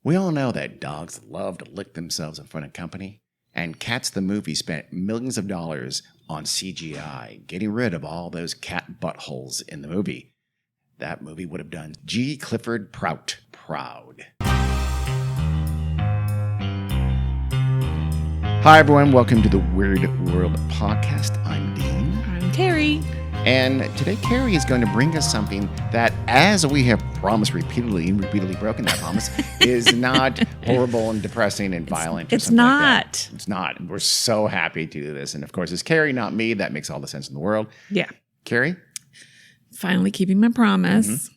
We all know that dogs love to lick themselves in front of company, and Cats the movie spent millions of dollars on CGI, getting rid of all those cat buttholes in the movie. That movie would have done G. Clifford Prout proud. Hi, everyone. Welcome to the Weird World Podcast. I'm Dean. I'm Carrie. And today, Carrie is going to bring us something that, as we have promised repeatedly and repeatedly broken that promise, is not horrible and depressing and violent. It's not. Like that. It's not. We're so happy to do this. And of course, it's Carrie, not me. That makes all the sense in the world. Yeah. Carrie? Finally keeping my promise. Mm-hmm.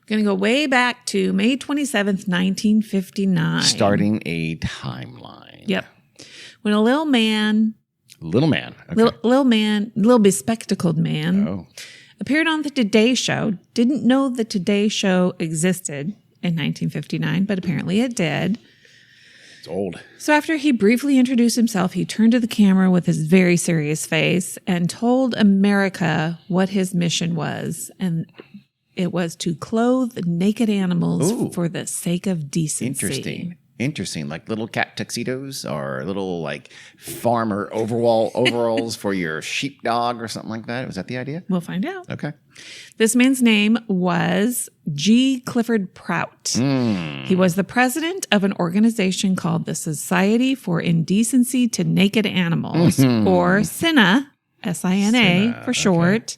We're going to go way back to May 27th, 1959. Starting a timeline. Yep. When a little man... Okay. Little bespectacled man appeared on the Today Show. Didn't know the Today Show existed in 1959, but apparently it did. It's old. So after he briefly introduced himself, he turned to the camera with his very serious face and told America what his mission was. And it was to clothe naked animals for the sake of decency. Interesting, like little cat tuxedos or little like farmer overalls for your sheepdog or something like that. Was that the idea? We'll find out. Okay. This man's name was G. Clifford Prout. He was the president of an organization called the Society for Indecency to Naked Animals, or SINA, S-I-N-A for short.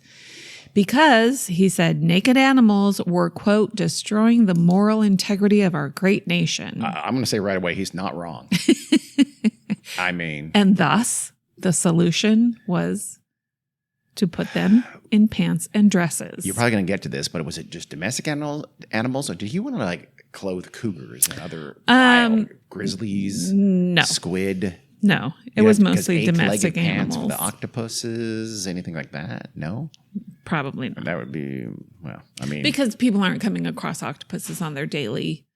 Because, he said, naked animals were, quote, destroying the moral integrity of our great nation. I'm going to say right away, he's not wrong. I mean. And thus, the solution was to put them in pants and dresses. You're probably going to get to this, but was it just domestic animals or did you want to like clothe cougars and other wild grizzlies, squid? No, it was mostly domestic animals. Pants for the octopuses, anything like that? No? Probably not. That would be, because people aren't coming across octopuses on their daily,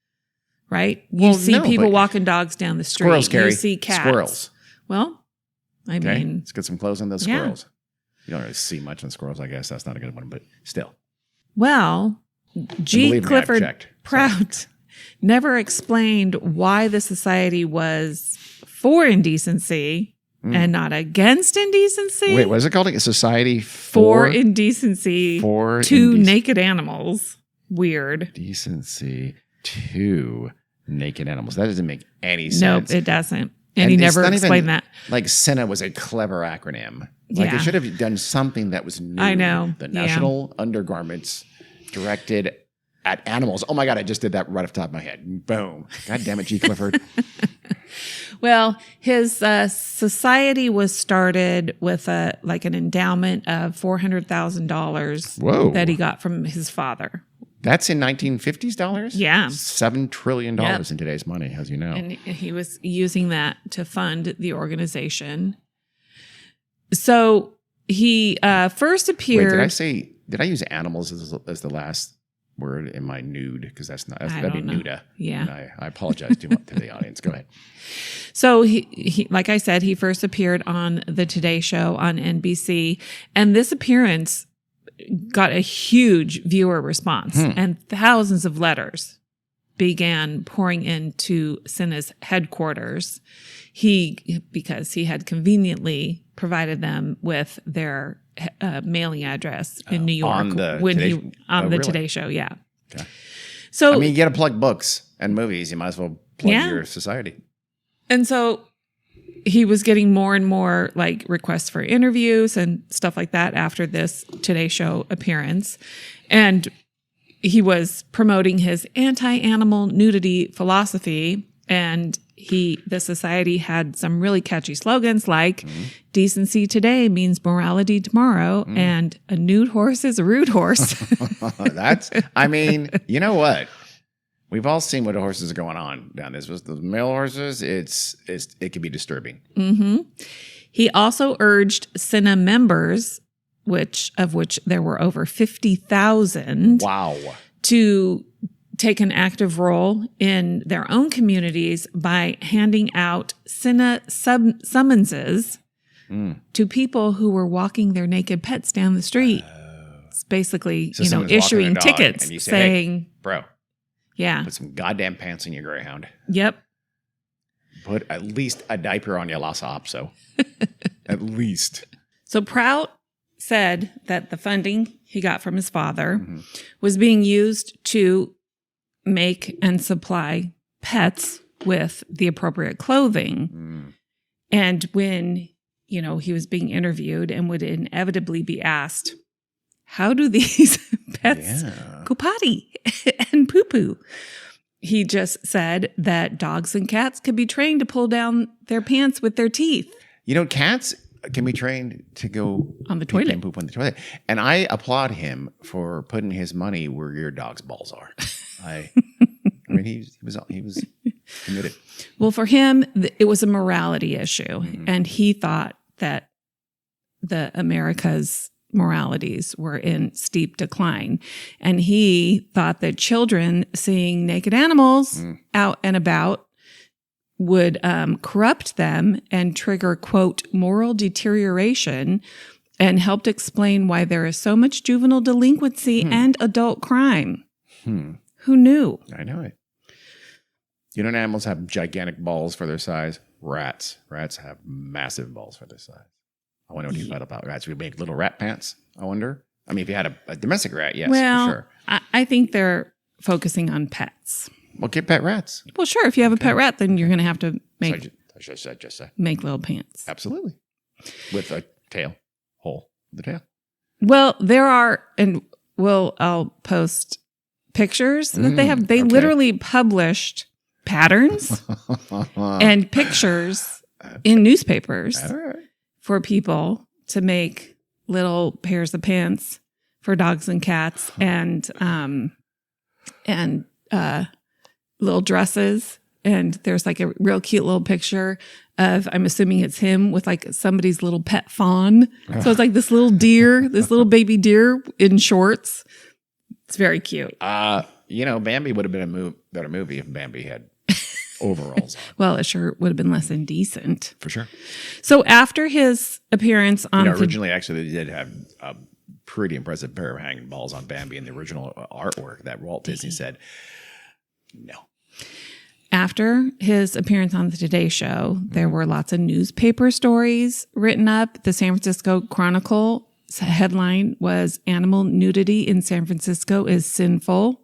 right? You see people walking dogs down the street. Squirrels, Carrie. You see cats. Squirrels. Well, I mean. Let's get some clothes on those squirrels. You don't really see much on squirrels, I guess. That's not a good one, but still. Well, G. Clifford Prout never explained why the society was for indecency and not against indecency. Wait, what is it called? A society for indecency to naked animals. Weird. Decency to naked animals. That doesn't make any sense. Nope, it doesn't. And he never explained that. Like SINA was a clever acronym. Like it should have done something that was new. I know. The National Undergarments directed at animals. Oh my God, I just did that right off the top of my head. Boom. God damn it, G. Clifford. Well, his society was started with an endowment of $400,000 that he got from his father. That's in 1950s dollars? Yeah. $7 trillion in today's money, as you know. And he was using that to fund the organization. So he first appeared... Wait, did I use animals as the last word in my nude? Because that'd be nuda. Yeah. And I apologize to the audience. Go ahead. So he, like I said, he first appeared on the Today Show on NBC, and this appearance got a huge viewer response, and thousands of letters began pouring into SINA's headquarters. Because he had conveniently provided them with their mailing address in New York on the Today Show. Yeah. Okay. So you got to plug books and movies. You might as well plug your society. And so he was getting more and more requests for interviews and stuff like that after this Today Show appearance. And he was promoting his anti-animal nudity philosophy. And the society had some really catchy slogans like decency today means morality tomorrow, and a nude horse is a rude horse. You know what? We've all seen what horses are going on down this. The male horses, it can be disturbing. Mm-hmm. He also urged SINA members, of which there were over 50,000. Wow. To take an active role in their own communities by handing out SINA summonses to people who were walking their naked pets down the street. It's basically, issuing tickets saying, "Hey, bro, Yeah. Put some goddamn pants in your Greyhound. Yep. Put at least a diaper on your Lhasa Apso. At least. So Prout said that the funding he got from his father was being used to make and supply pets with the appropriate clothing. And when, he was being interviewed and would inevitably be asked, how do these pets go potty and poo-poo? He just said that dogs and cats could be trained to pull down their pants with their teeth. Cats can be trained to go on the toilet and poop on the toilet. And I applaud him for putting his money where your dog's balls are. I mean, he was committed. Well, for him, it was a morality issue. And he thought that the America's moralities were in steep decline. And he thought that children seeing naked animals out and about would corrupt them and trigger, quote, moral deterioration, and helped explain why there is so much juvenile delinquency and adult crime. Who knew? I know it. Animals have gigantic balls for their size. Rats have massive balls for their size. I wonder what you thought about rats. We make little rat pants, I wonder. I mean, if you had a domestic rat, yes, well, for sure. I think they're focusing on pets. Well, get pet rats. Well, sure. If you have a pet rat, then you're going to have to make just say. Make little pants. Absolutely. With a tail. Hole in the tail. Well, there are, and I'll post pictures that they have. They literally published patterns and pictures in newspapers for people to make little pairs of pants for dogs and cats and little dresses. And there's like a real cute little picture of, I'm assuming it's him with like somebody's little pet fawn. So it's like this little deer, this little baby deer in shorts. It's very cute. Bambi would have been a better movie if Bambi had overalls on. Well, it sure would have been less indecent. For sure. So after his appearance on... originally, actually, they did have a pretty impressive pair of hanging balls on Bambi in the original artwork that Walt Disney said, no. After his appearance on the Today Show, there were lots of newspaper stories written up. The San Francisco Chronicle headline was "Animal Nudity in San Francisco is Sinful,"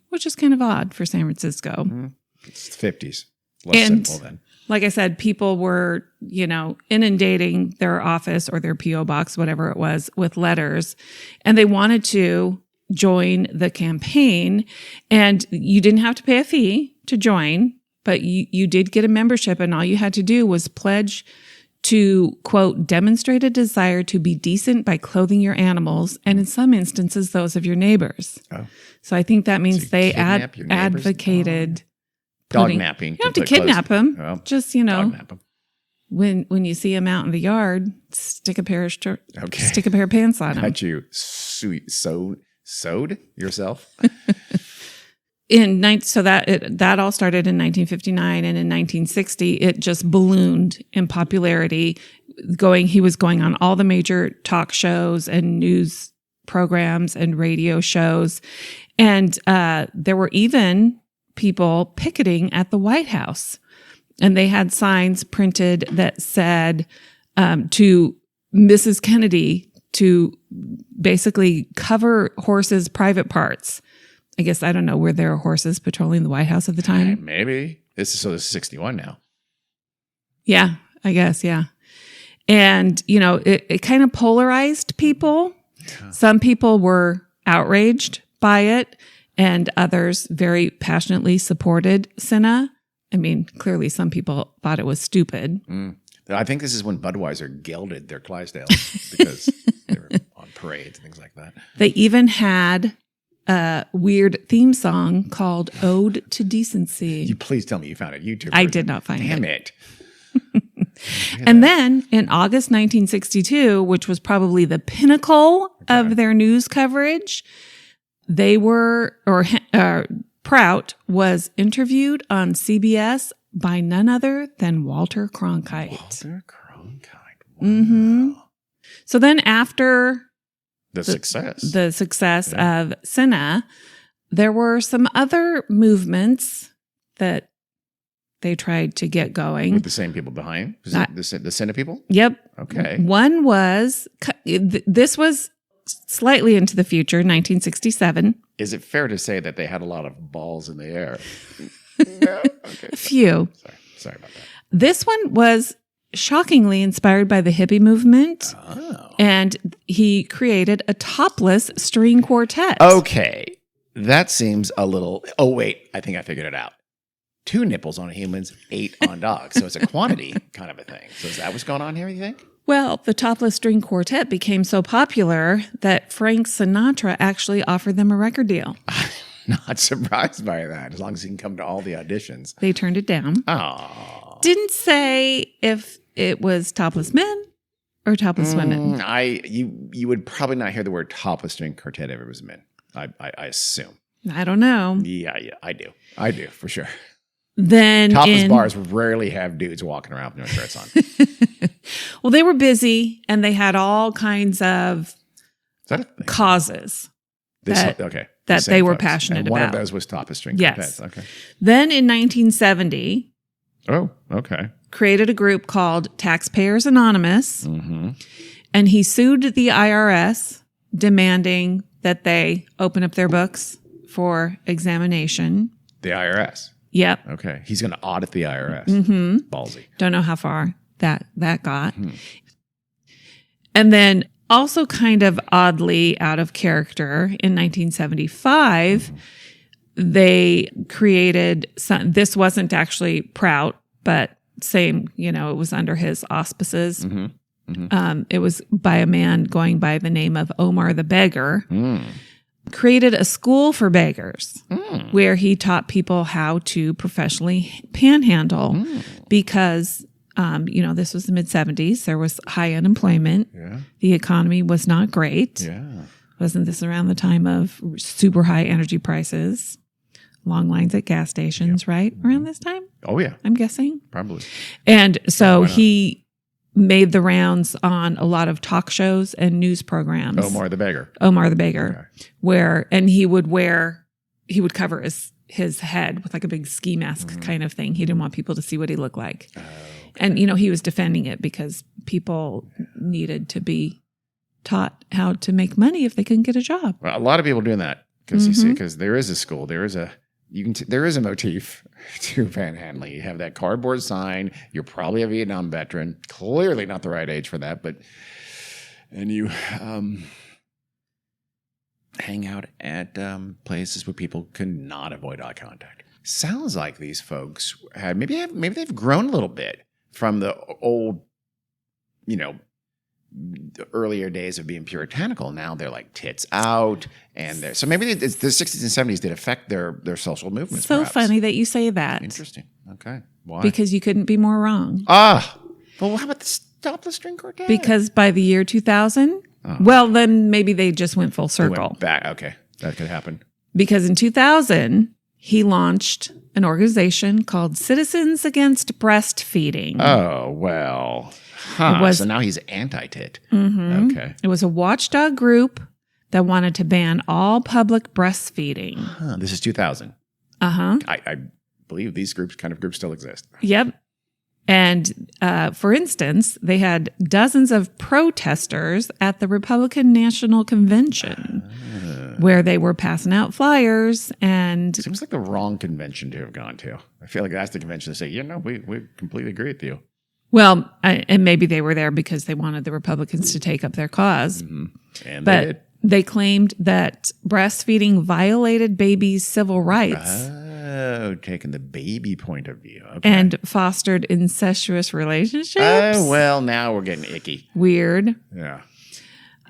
which is kind of odd for San Francisco. It's the 50s. Less sinful then. Like I said, people were, inundating their office or their P.O. box, whatever it was, with letters. And they wanted to join the campaign. And you didn't have to pay a fee to join, but you did get a membership. And all you had to do was pledge to, quote, demonstrate a desire to be decent by clothing your animals, and in some instances, those of your neighbors. Oh. So I think that means they advocated... Dog napping. You don't have to kidnap them. Well, just, dog nap them. When you see them out in the yard, stick a pair of pants on them. Had you sewed yourself? So that all started in 1959, and in 1960 it just ballooned in popularity. He was going on all the major talk shows and news programs and radio shows, and there were even people picketing at the White House, and they had signs printed that said to Mrs. Kennedy to basically cover horses' private parts. I guess, I don't know, were there horses patrolling the White House at the time? Maybe. This is 61 now. Yeah, I guess, yeah. And, it kind of polarized people. Yeah. Some people were outraged by it, and others very passionately supported SINA. I mean, clearly some people thought it was stupid. I think this is when Budweiser gelded their Clydesdales because they were on parades and things like that. They even had a weird theme song called Ode to Decency. You please tell me you found it. YouTube. I did not find it. Damn it. And then in August 1962, which was probably the pinnacle of their news coverage, Prout was interviewed on CBS by none other than Walter Cronkite. Walter Cronkite. Wow. So then after the success of SINA, there were some other movements that they tried to get going. With the same people behind? The SINA people? Yep. Okay. One was, this was slightly into the future, 1967. Is it fair to say that they had a lot of balls in the air? No? Okay. A few. Sorry about that. This one was shockingly inspired by the hippie movement. Oh. And he created a topless string quartet. Okay. That seems a little... Oh, wait. I think I figured it out. 2 nipples on humans, 8 on dogs. So it's a quantity kind of a thing. So is that what's going on here, you think? Well, the topless string quartet became so popular that Frank Sinatra actually offered them a record deal. I'm not surprised by that, as long as he can come to all the auditions. They turned it down. Oh. Didn't say if it was topless men or topless women. You would probably not hear the word topless string quartet if it was men. I assume. I don't know. Yeah, I do. I do, for sure. Then topless bars rarely have dudes walking around with no shirts on. Well, they were busy and they had all kinds of causes that they were passionate about. One of those was topless string quartets. Okay. Then in 1970, created a group called Taxpayers Anonymous, and he sued the IRS, demanding that they open up their books for examination. The IRS? Yep. Okay. He's going to audit the IRS. Ballsy. Don't know how far that got. And then also kind of oddly out of character, in 1975, they created this wasn't actually Prout, but same, it was under his auspices. It was by a man going by the name of Omar the Beggar. Created a school for beggars where he taught people how to professionally panhandle because, this was the mid-70s. There was high unemployment. Yeah. The economy was not great. Yeah. Wasn't this around the time of super high energy prices? Long lines at gas stations, right? Around this time? Oh, yeah. I'm guessing. Probably. And so he made the rounds on a lot of talk shows and news programs. Omar the Beggar. Okay. And he would cover his head with like a big ski mask kind of thing. He didn't want people to see what he looked like. Oh, okay. And, he was defending it because people needed to be taught how to make money if they couldn't get a job. Well, a lot of people doing that because you see, because there is a school, there is a motif to panhandling. You have that cardboard sign. You're probably a Vietnam veteran. Clearly not the right age for that, and you hang out at places where people could not avoid eye contact. Sounds like these folks had maybe they've grown a little bit from the old, the earlier days of being puritanical. Now they're like tits out, and so maybe the 60s and 70s did affect their social movements. So perhaps. Funny that you say that. Interesting. Okay, why? Because you couldn't be more wrong. Well, how about the topless string quartet? Because by the year 2000, well, then maybe they just went full circle. They went back. Okay, that could happen. Because in 2000, he launched an organization called Citizens Against Breastfeeding. Oh, well. Huh. So now he's anti-tit. Okay. It was a watchdog group that wanted to ban all public breastfeeding. This is 2000. I believe these groups still exist. Yep. And for instance, they had dozens of protesters at the Republican National Convention where they were passing out flyers and... Seems like the wrong convention to have gone to. I feel like that's the convention to say, we completely agree with you. Well, and maybe they were there because they wanted the Republicans to take up their cause. And but they did. They claimed that breastfeeding violated babies' civil rights. Oh, taking the baby point of view. Okay. And fostered incestuous relationships. Oh, well, now we're getting icky. Weird. Yeah.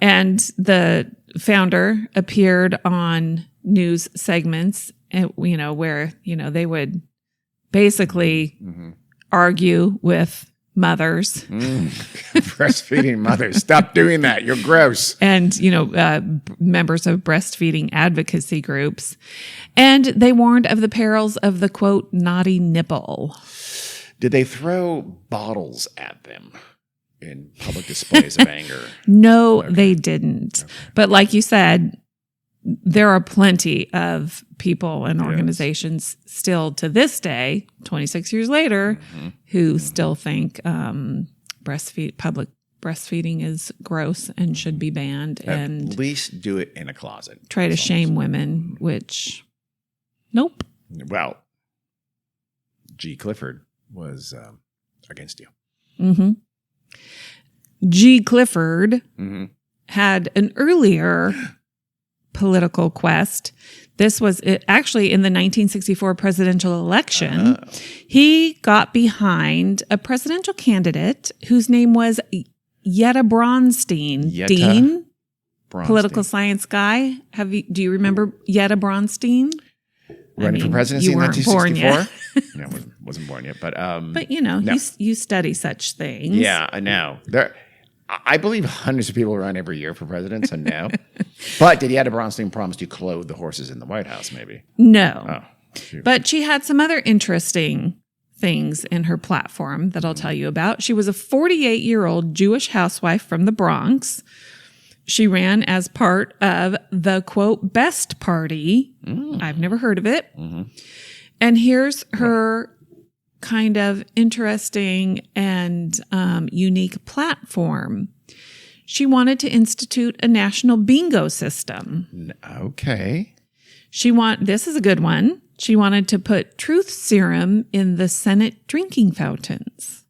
And the founder appeared on news segments, where, they would basically argue with mothers. Breastfeeding mothers. Stop doing that. You're gross. And, members of breastfeeding advocacy groups. And they warned of the perils of the, quote, naughty nipple. Did they throw bottles at them in public displays of anger? No, they didn't. Okay. But like you said, there are plenty of people and organizations still to this day, 26 years later, who still think public breastfeeding is gross and should be banned. And at least do it in a closet. Try to shame women, which, nope. Well, G. Clifford was against you. Mm-hmm. G. Clifford had an earlier political quest. This was actually in the 1964 presidential election. He got behind a presidential candidate whose name was Yetta Braunstein. Dean, political science guy. Do you remember Yetta Braunstein? Running for presidency you in weren't 1964? No, wasn't born yet. But no. you study such things. Yeah, I know. I believe hundreds of people run every year for president, so no. But did Yetta Braunstein promise to clothe the horses in the White House, maybe? No. Oh, shoot. But she had some other interesting things in her platform that I'll tell you about. She was a 48-year-old Jewish housewife from the Bronx. She ran as part of the, quote, Best Party. I've never heard of it. And here's her kind of interesting and unique platform. She wanted to institute a national bingo system. Okay. This is a good one. She wanted to put truth serum in the Senate drinking fountains.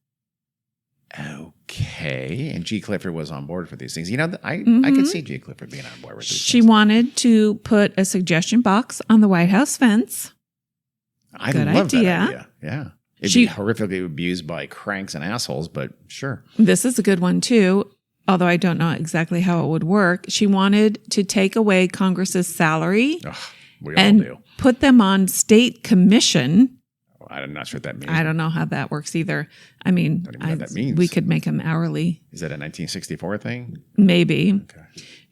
Okay. And G. Clifford was on board for these things. You know, I could see G. Clifford being on board with these She things. wanted to put a suggestion box on the White House fence. I Good love idea. that idea. Yeah. It'd be horrifically abused by cranks and assholes, but sure. This is a good one, too, although I don't know exactly how it would work. She wanted to take away Congress's salary We all and do. put them on state commission. I'm not sure what that means. I don't know how that works either. I mean, Don't even know what that means. we could make them hourly. Is that a 1964 thing? Maybe. Okay.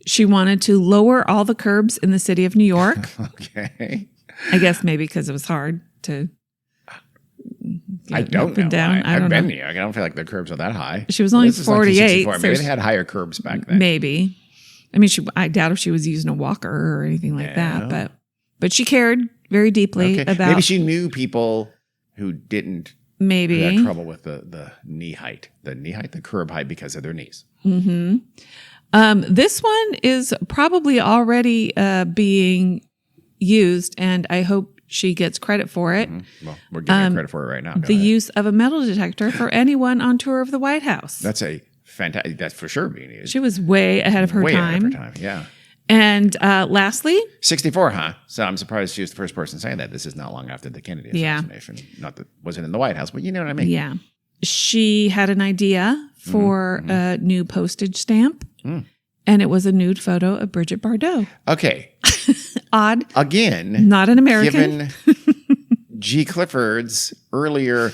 She wanted to lower all the curbs in the city of New York. Okay. I guess maybe because it was hard to I don't up and know. down. I I've don't been know. here. I don't feel like the curbs are that high. She was only This is 48. 1964. Maybe they had higher curbs back then. Maybe. I mean, I doubt if she was using a walker or anything like that, but she cared very deeply about. Maybe she knew people who didn't who had trouble with the knee height, the curb height because of their knees. This one is probably already being used, and I hope she gets credit for it. Well, we're giving her credit for it right now. The use of a metal detector for anyone on tour of the White House. That's a fantastic. That's for sure being used. She was way ahead of her Way time. ahead of her time. Yeah. And lastly, 64, huh? So I'm surprised she was the first person saying that. This is not long after the Kennedy assassination. Not that wasn't in the White House, but you know what I mean. yeah, she had an idea for a new postage stamp, and it was a nude photo of Bridget Bardot. Okay. Odd. Again, Not an American. Given G. Clifford's earlier,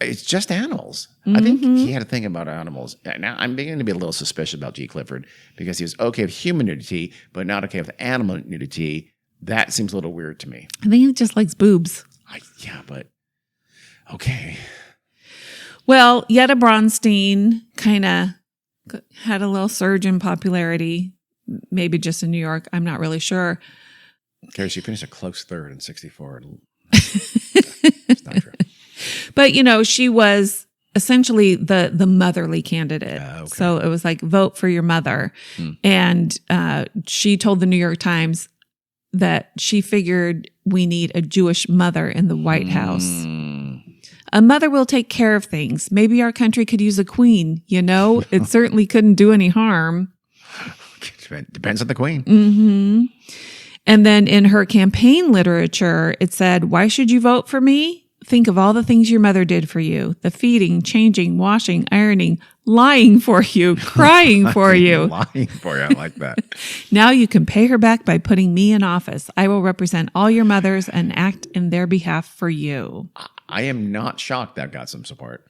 it's just animals. I think he had a thing about animals. Now, I'm beginning to be a little suspicious about G. Clifford because he was okay with human nudity, but not okay with animal nudity. That seems a little weird to me. I think he just likes boobs. Yeah, but okay. Well, Yetta Braunstein kind of had a little surge in popularity, maybe just in New York. I'm not really sure. Carrie, she finished a close third in 64. It's not true. But, she was essentially the motherly candidate. Okay. So it was like, vote for your mother. And she told the New York Times that she figured we need a Jewish mother in the White House. A mother will take care of things. Maybe our country could use a queen, It certainly couldn't do any harm. Depends on the queen. And then in her campaign literature, it said, why should you vote for me? Think of all the things your mother did for you. The feeding, changing, washing, ironing, lying for you, crying for you. Lying for you. I like that. Now you can pay her back by putting me in office. I will represent all your mothers and act in their behalf for you. I am not shocked that got some support.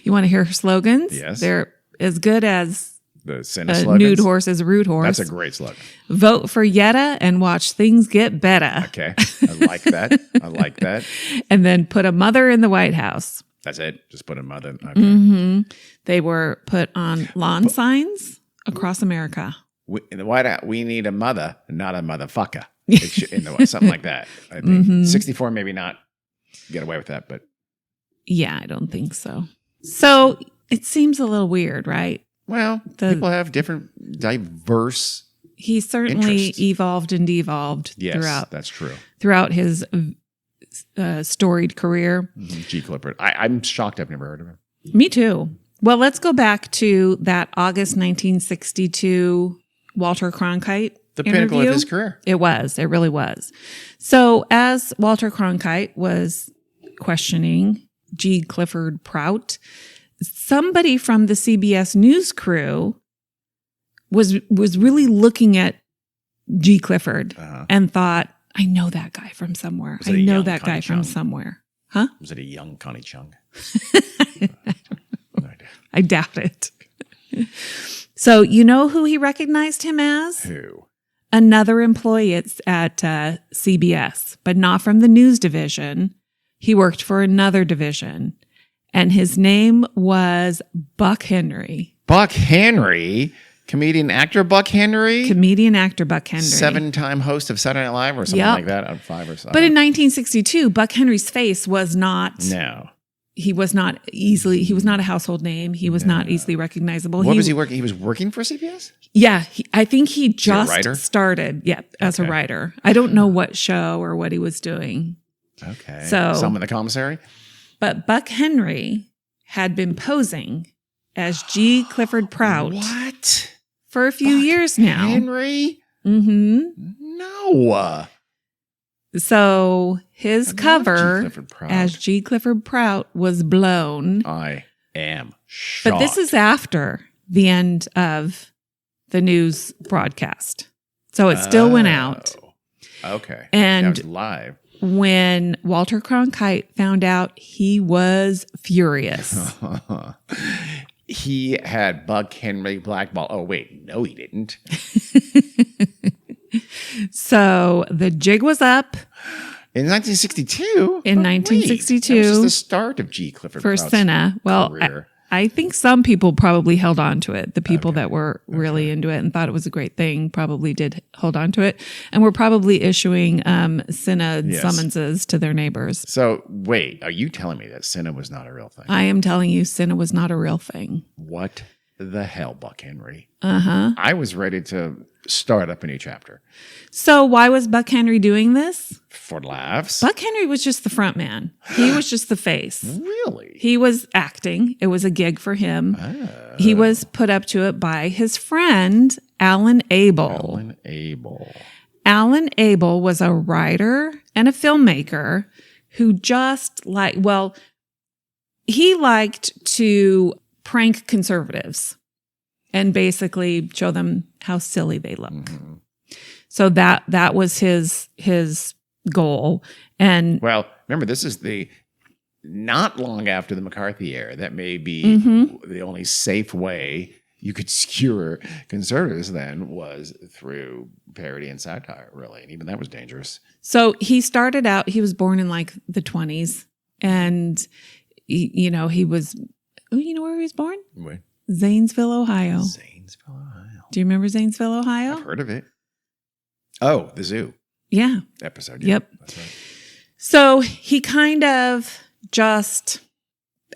You want to hear her slogans? Yes. They're as good as The SINA slogans. nude horse is a rude horse. That's a great slogan. Vote for Yetta and watch things get better. Okay. I like that. And then put a mother in the White House. That's it. Just put a mother. Okay. They were put on lawn signs across America. we need a mother, not a motherfucker. Something like that. I think 64, maybe not get away with that, but yeah, I don't think so. So it seems a little weird, right? Well, people have different, diverse. He certainly interests. Evolved and devolved Yes, that's true. Throughout his storied career. G. Clifford. I'm shocked I've never heard of him. Me too. Well, let's go back to that August 1962 Walter Cronkite The interview. pinnacle of his career. It was. It really was. So as Walter Cronkite was questioning G. Clifford Prout, somebody from the CBS News crew was really looking at G. Clifford and thought, I know that guy from somewhere. I know that guy from somewhere. Huh? Was it a young Connie Chung? I doubt it. So you know who he recognized him as? Who? Another employee at CBS, but not from the news division. He worked for another division, and his name was Buck Henry. Buck Henry? Comedian actor Buck Henry? Comedian actor Buck Henry. 7-time host of Saturday Night Live or something like that on 5 or something. But in 1962, Buck Henry's face was not... No. He was not a household name. He was not easily recognizable. What was he working? He was working for CBS? Yeah. I think he just writer? started as a writer. I don't know what show or what he was doing. Okay. So, Some in the commissary? But Buck Henry had been posing as G. Clifford Prout. What? For a few years now. Henry? Mm-hmm. No. So his cover as G. Clifford Prout was blown. I am shocked. But this is after the end of the news broadcast. So it still went out. Okay. And that was live. When Walter Cronkite found out, he was furious. He had Buck Henry blackball. Oh, wait. No, he didn't. So the jig was up. In 1962? In 1962. That was just the start of G. Clifford for Prout's SINA. Well, career. I think some people probably held on to it. The people that were really into it and thought it was a great thing probably did hold on to it. And were probably issuing SINA summonses to their neighbors. So, wait, are you telling me that SINA was not a real thing? I am telling you, SINA was not a real thing. What the hell, Buck Henry? Uh-huh. I was ready to start up a new chapter. So why was Buck Henry doing this? For laughs? Buck Henry was just the front man. He was just the face. Really? He was acting. It was a gig for him. He was put up to it by his friend, Alan Abel. Alan Abel was a writer and a filmmaker who just he liked to prank conservatives and basically show them how silly they look. Mm-hmm. So that was his goal. And well, remember, this is not long after the McCarthy era. That may be the only safe way you could skewer conservatives then was through parody and satire, really. And even that was dangerous. So he started out, he was born in like the 20s. And, he was, you know where he was born? Where? Zanesville, Ohio. Zanesville, Ohio. Do you remember Zanesville, Ohio? I've heard of it. Oh, the zoo. Yeah. Episode. Yeah. Yep. That's right. So he kind of just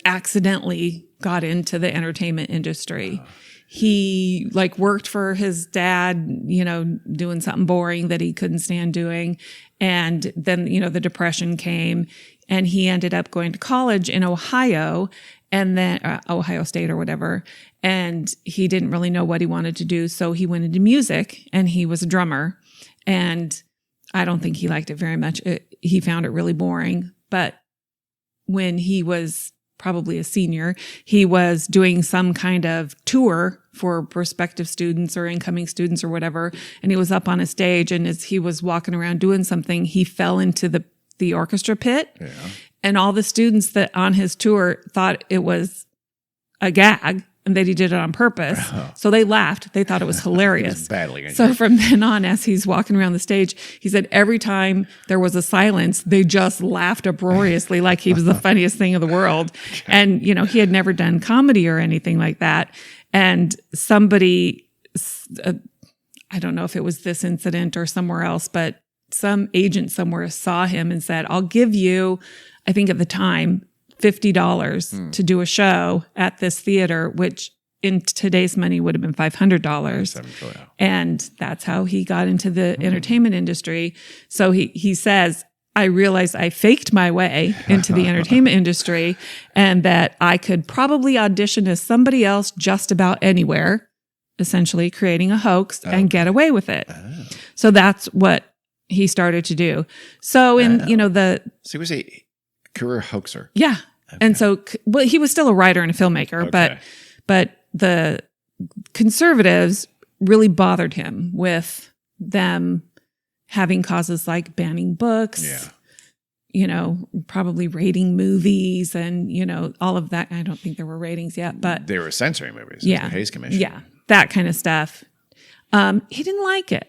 accidentally got into the entertainment industry. He worked for his dad, doing something boring that he couldn't stand doing. And then, the Depression came and he ended up going to college in Ohio and then Ohio State or whatever. And he didn't really know what he wanted to do. So he went into music and he was a drummer. And I don't think he liked it very much. He found it really boring. But when he was probably a senior, he was doing some kind of tour for prospective students or incoming students or whatever. And he was up on a stage, and as he was walking around doing something, he fell into the orchestra pit. Yeah. And all the students that on his tour thought it was a gag and that he did it on purpose. So they laughed. They thought it was hilarious. So from then on, as he's walking around the stage, he said every time there was a silence, they just laughed uproariously like he was the funniest thing in the world. And, he had never done comedy or anything like that. And somebody I don't know if it was this incident or somewhere else, but some agent somewhere saw him and said, I'll give you, I think at the time, $50 to do a show at this theater, which in today's money would have been $500. And that's how he got into the entertainment industry. So he says, I realized I faked my way into the entertainment industry and that I could probably audition as somebody else just about anywhere, essentially creating a hoax and get away with it. Oh. So that's what he started to do. So So he was a career hoaxer. Yeah. Okay. And so, well, he was still a writer and a filmmaker, but the conservatives really bothered him with them having causes like banning books, probably rating movies and, all of that. I don't think there were ratings yet, but they were censoring movies. The Hays Commission. Yeah. That kind of stuff. He didn't like it.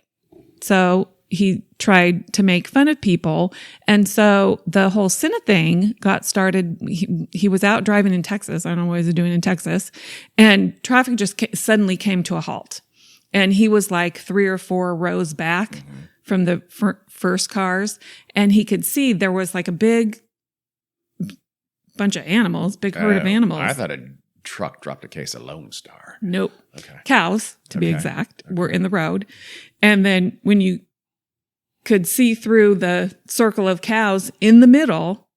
So he tried to make fun of people. And so the whole SINA thing got started. He was out driving in Texas. I don't know what he was doing in Texas. And traffic just suddenly came to a halt. And he was like 3 or 4 rows back from the first cars. And he could see there was like a big bunch of animals, big herd of animals. I thought a truck dropped a case of Lone Star. Nope. Okay. Cows, to be exact, were in the road. And then when you could see through the circle of cows, in the middle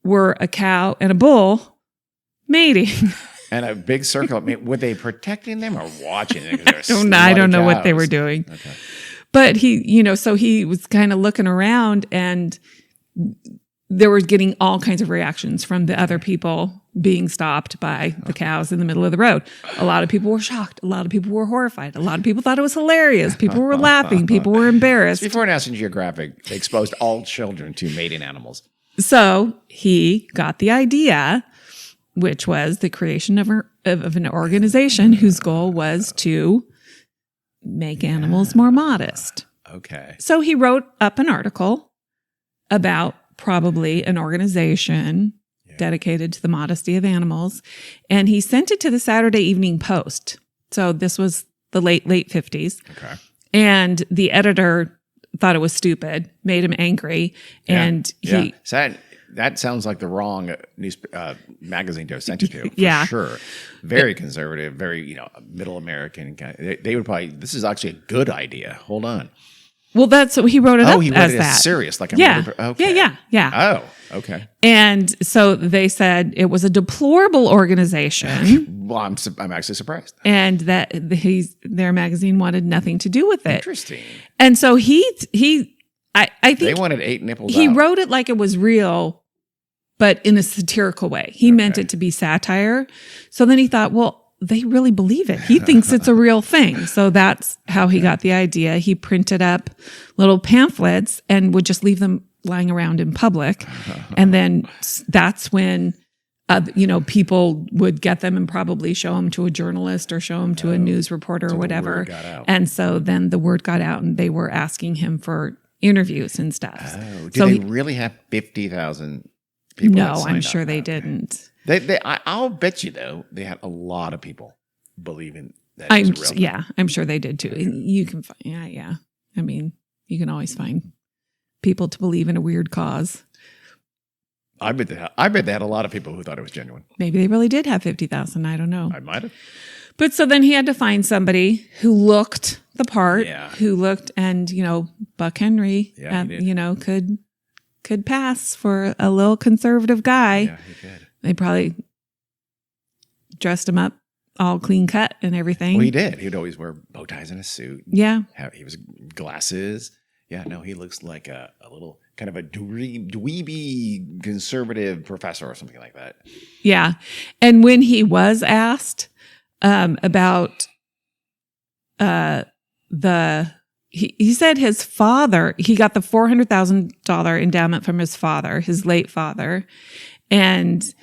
were a cow and a bull mating. And a big circle. I mean, were they protecting them or watching them? I don't know what they were doing. Okay. But so he was kind of looking around and there were getting all kinds of reactions from the other people being stopped by the cows in the middle of the road. A lot of people were shocked. A lot of people were horrified. A lot of people thought it was hilarious. People were laughing. People were embarrassed. Before National Geographic exposed all children to mating animals. So he got the idea, which was the creation of an organization whose goal was to make animals more modest. Okay. So he wrote up an article about probably an organization dedicated to the modesty of animals. And he sent it to the Saturday Evening Post. So this was the late 50s. Okay. And the editor thought it was stupid, made him angry. And So that sounds like the wrong magazine to have sent it to, for sure. Very conservative, very, middle American. They would probably, this is actually a good idea. Hold on. Well, that's what he wrote it up he wrote as it that. Serious, like Okay. Yeah. Oh, okay. And so they said it was a deplorable organization. Well, I'm actually surprised. And that their magazine wanted nothing to do with it. Interesting. And so I think they wanted 8 nipples. He wrote it like it was real, but in a satirical way. He meant it to be satire. So then he thought, well, they really believe it. He thinks it's a real thing. So that's how he got the idea. He printed up little pamphlets and would just leave them lying around in public. And then that's when, people would get them and probably show them to a journalist or show them to a news reporter or whatever. And so then the word got out and they were asking him for interviews and stuff. Oh, did they really have 50,000 people? No, I'm sure they didn't. I'll bet you, though, they had a lot of people believing that it was real. Yeah, I'm sure they did, too. Okay. You can find, yeah. I mean, you can always find people to believe in a weird cause. I bet they had a lot of people who thought it was genuine. Maybe they really did have 50,000. I don't know. I might have. But so then he had to find somebody who looked the part, who looked, and, Buck Henry, could pass for a little conservative guy. Yeah, he could. They probably dressed him up all clean cut and everything. Well, he did. He'd always wear bow ties and a suit. Yeah. He was glasses. Yeah, no, he looks like a little kind of a dweeby conservative professor or something like that. Yeah. And when he was asked about he said his father, he got the $400,000 endowment from his father, his late father. And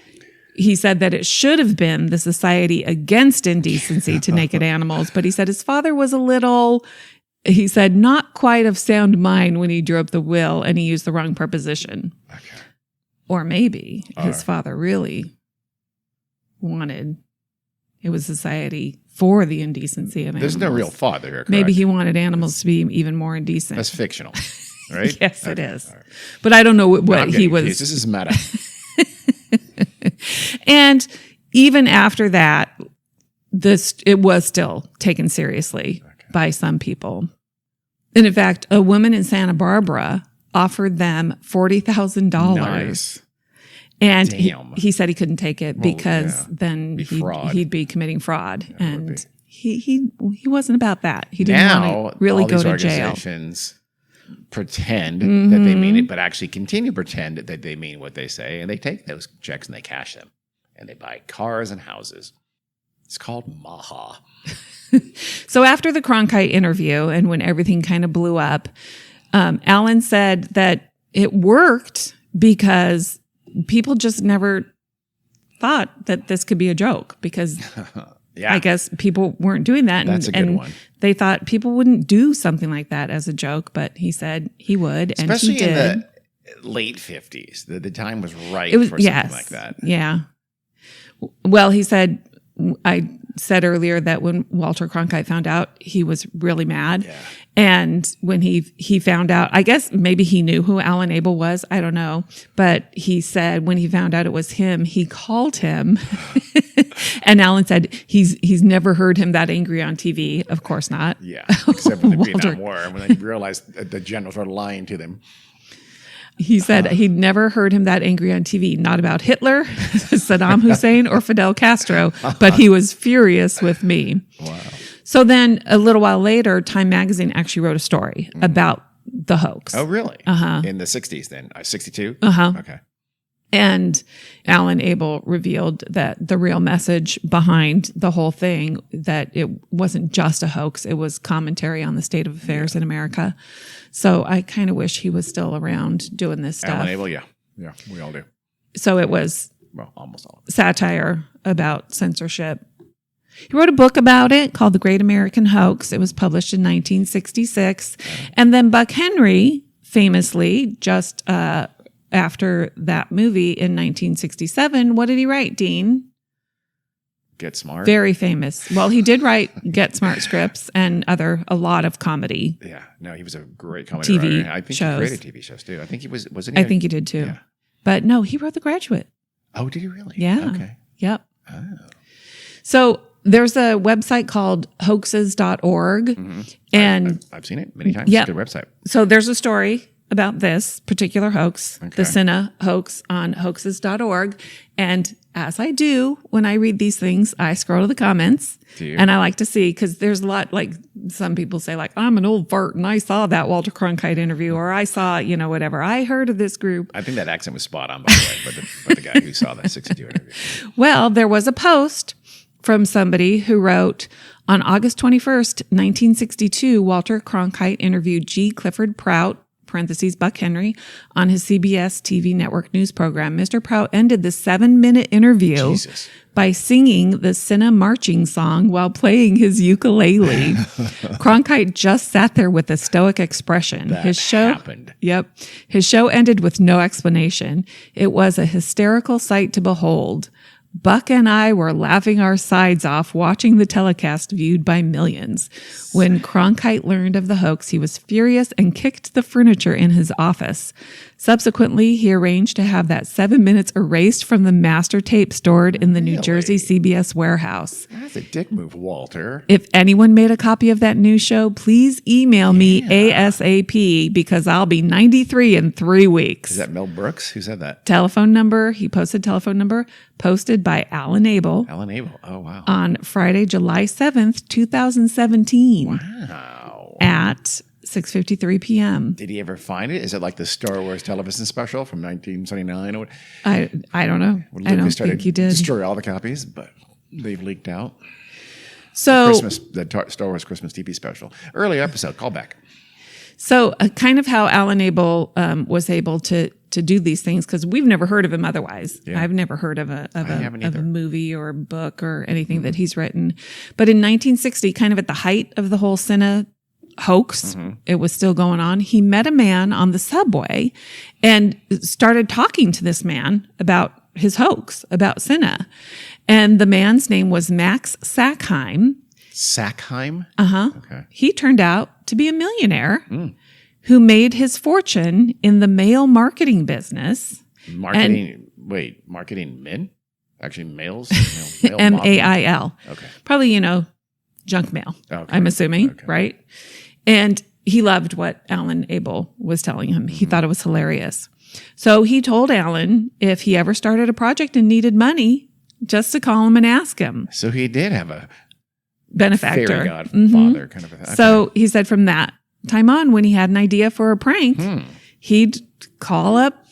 he said that it should have been the Society Against Indecency to Naked Animals. But he said his father was not quite of sound mind when he drew up the will and he used the wrong preposition. Okay. Or maybe his father really wanted It was society for the indecency of animals. There's no real thought there, correct? Maybe he wanted animals to be even more indecent. That's fictional, right? Yes, it is. Right. But I don't know what he was. Confused. This is meta. And even after that, it was still taken seriously by some people. And in fact, a woman in Santa Barbara offered them $40,000. Nice. And he said he couldn't take it because then he'd be committing fraud. Yeah, and he wasn't about that. He didn't want to really go to jail. Organizations pretend that they mean it, but actually continue to pretend that they mean what they say. And they take those checks and they cash them. And they buy cars and houses. It's called Maha. So after the Cronkite interview and when everything kind of blew up, Alan said that it worked because people just never thought that this could be a joke because I guess people weren't doing that. That's a good one. They thought people wouldn't do something like that as a joke, but he said he would, and especially he did. In the late 50s. The time was right for something like that. Yeah. Well, he said, I said earlier that when Walter Cronkite found out, he was really mad. Yeah. And when he found out, I guess maybe he knew who Alan Abel was. I don't know. But he said when he found out it was him, he called him. And Alan said he's never heard him that angry on TV. Of course not. Yeah. Except for the Vietnam War, when they realized that the generals were lying to them. He said he'd never heard him that angry on TV, not about Hitler, Saddam Hussein, or Fidel Castro, but he was furious with me. Wow. So then a little while later, Time Magazine actually wrote a story about the hoax. Oh, really? Uh-huh. In the 60s then? 62? Uh-huh. Okay. And Alan Abel revealed that the real message behind the whole thing, that it wasn't just a hoax, it was commentary on the state of affairs in America. So I kind of wish he was still around doing this stuff. Alan Abel, yeah. Yeah, we all do. So it was almost all satire about censorship. He wrote a book about it called The Great American Hoax. It was published in 1966. And then Buck Henry, famously, just after that movie in 1967, what did he write, Dean? Get Smart. Very famous. Well, he did write Get Smart scripts and a lot of comedy. Yeah. No, he was a great comedy writer. I think he created TV shows too. I think he wasn't he? I think he did too. Yeah. But no, he wrote The Graduate. Oh, did he really? Yeah. Okay. Yep. Oh. So there's a website called hoaxes.org. Mm-hmm. And I've seen it many times. Yep. It's a good website. So there's a story about this particular hoax, the SINA hoax, on hoaxes.org. And as I do when I read these things, I scroll to the comments and I like to see, because there's a lot, like some people say, like, I'm an old fart and I saw that Walter Cronkite interview, or I saw, whatever. I heard of this group. I think that accent was spot on, by the way, but the guy who saw that 62 interview. Well, there was a post from somebody who wrote, on August 21st, 1962, Walter Cronkite interviewed G. Clifford Prout, parentheses Buck Henry, on his CBS TV network news program. Mr. Prout ended the 7-minute interview by singing the SINA marching song while playing his ukulele. Cronkite just sat there with a stoic expression. His show happened. Yep. His show ended with no explanation. It was a hysterical sight to behold. Buck and I were laughing our sides off watching the telecast viewed by millions. When Cronkite learned of the hoax, he was furious and kicked the furniture in his office. Subsequently, he arranged to have that 7 minutes erased from the master tape stored in the New Jersey CBS warehouse. That's a dick move, Walter. If anyone made a copy of that news show, please email me ASAP, because I'll be 93 in 3 weeks. Is that Mel Brooks? Who said that? Telephone number. He posted telephone number. Posted by Alan Abel. Alan Abel. Oh, wow. On Friday, July 7th, 2017. Wow. At 6:53 p.m. Did he ever find it? Is it like the Star Wars television special from 1979? Or I don't know. I don't think he did. Destroy all the copies, but they've leaked out. So the Star Wars Christmas TV special. Early episode, call back. So kind of how Alan Abel was able to do these things, because we've never heard of him otherwise. Yeah. I've never heard of a movie or a book or anything that he's written. But in 1960, kind of at the height of the whole SINA hoax, it was still going on, he met a man on the subway and started talking to this man about his hoax about SINA. And the man's name was Max Sackheim. Sackheim? Uh-huh. Okay. He turned out to be a millionaire who made his fortune in the mail marketing business. Marketing men? Actually, males? Male MAIL. Okay. Probably, junk mail, Okay. I'm assuming, Okay. right? And he loved what Alan Abel was telling him. He thought it was hilarious. So he told Alan if he ever started a project and needed money, just to call him and ask him. So he did have a Benefactor. fairy godfather kind of a thing. Okay. So he said from that time on, when he had an idea for a prank, he'd call up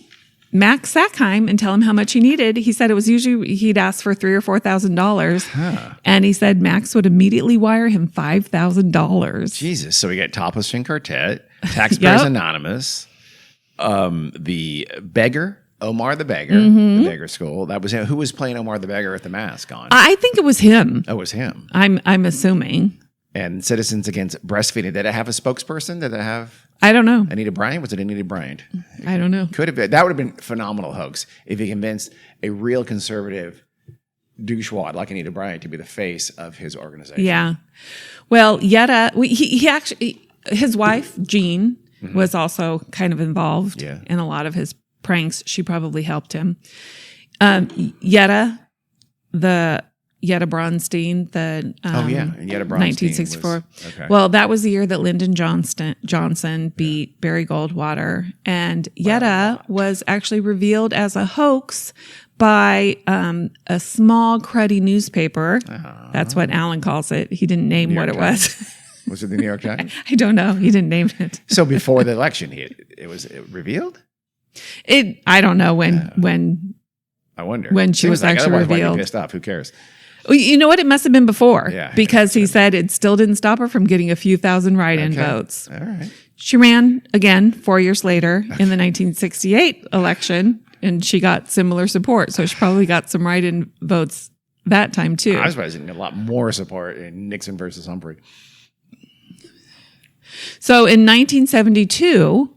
Max Sackheim and tell him how much he needed. He said it was usually he'd ask for $3,000 or $4,000, and he said Max would immediately wire him $5,000. Jesus. So we got Topless String Quartet, Taxpayers Anonymous, the Beggar, Omar the Beggar, the Beggar School. That was who was playing Omar the Beggar with the mask on? I think it was him. Oh, it was him. I'm assuming. And Citizens Against Breastfeeding. Did it have a spokesperson? Did it have I don't know. Anita Bryant? Was it Anita Bryant? I don't know. Could have been. That would have been a phenomenal hoax if he convinced a real conservative douchewad like Anita Bryant to be the face of his organization. Yeah. Well, Yetta, he actually, his wife, Jean, was also kind of involved in a lot of his pranks. She probably helped him. Yetta Bronstein, Yetta Bronstein 1964. Well, that was the year that Lyndon Johnson beat Barry Goldwater, and Yetta was actually revealed as a hoax by a small cruddy newspaper. That's what Alan calls it. He didn't name what it was. Was it the New York Times? I don't know. He didn't name it. So before the election, it was revealed? I don't know when. I wonder when she was actually revealed. Pissed off. Who cares? Well, you know what? It must have been before, Yeah, because he said it still didn't stop her from getting a few thousand write-in votes. All right. She ran again 4 years later in the 1968 election, and she got similar support. So she probably got some write-in votes that time too. I was surprised a lot more support in Nixon versus Humphrey. So in 1972,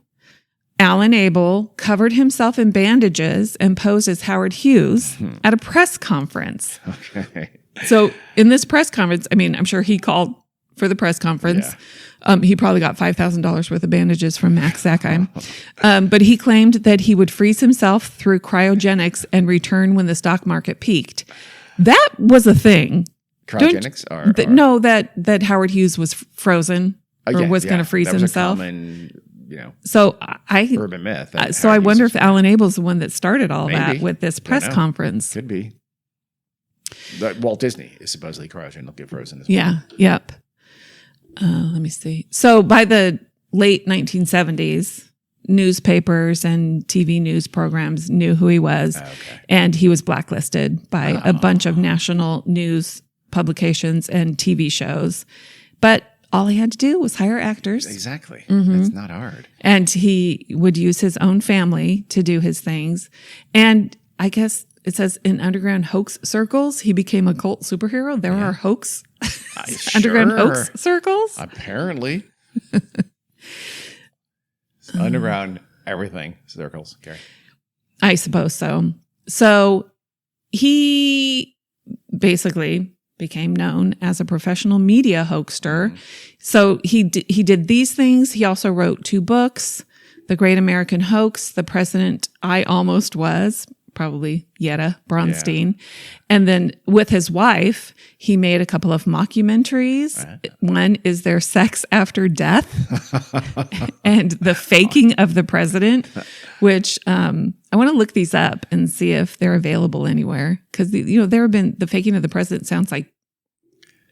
Alan Abel covered himself in bandages and posed as Howard Hughes at a press conference. Okay. So in this press conference, I mean, I'm sure he called for the press conference. Yeah. He probably got $5,000 worth of bandages from Max Sackheim. But he claimed that he would freeze himself through cryogenics and return when the stock market peaked. That was a thing. Cryogenics? No, that Howard Hughes was frozen or was going to freeze himself. A common, so urban myth. So I wonder if Alan Abel's the one that started all that with this press conference. Could be. Walt Disney is supposedly cryogen. He'll get frozen as well. Yeah. Yep. Let me see. So by the late 1970s, newspapers and TV news programs knew who he was, and he was blacklisted by a bunch of national news publications and TV shows. But all he had to do was hire actors. Exactly. It's not hard. And he would use his own family to do his things. And I guess it says in underground hoax circles, he became a cult superhero. There are hoax, underground hoax circles. Apparently. Underground everything circles. Okay. I suppose so. So he basically became known as a professional media hoaxer. So he did these things. He also wrote 2 books, The Great American Hoax, The President I Almost Was, probably Yetta Bronstein. Yeah. And then with his wife, he made a couple of mockumentaries. One is Their Sex After Death and The Faking of the President, which I want to look these up and see if they're available anywhere. Because, there have been, The Faking of the President sounds like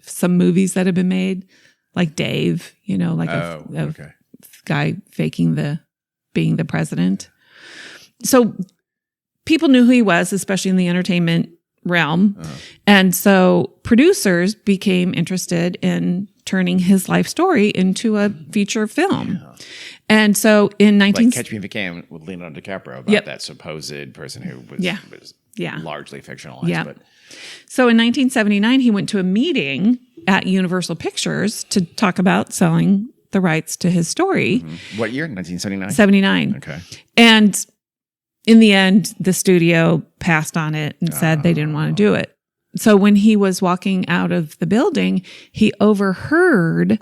some movies that have been made, like Dave, like a guy faking being the president. So people knew who he was, especially in the entertainment realm. And so producers became interested in turning his life story into a feature film. Yeah. And so in like Catch Me If You Can with Leonardo DiCaprio about that supposed person who was largely fictionalized. Yeah. But. So in 1979, he went to a meeting at Universal Pictures to talk about selling the rights to his story. What year? 1979? 79. Okay. And in the end, the studio passed on it and said they didn't want to do it. So when he was walking out of the building, he overheard,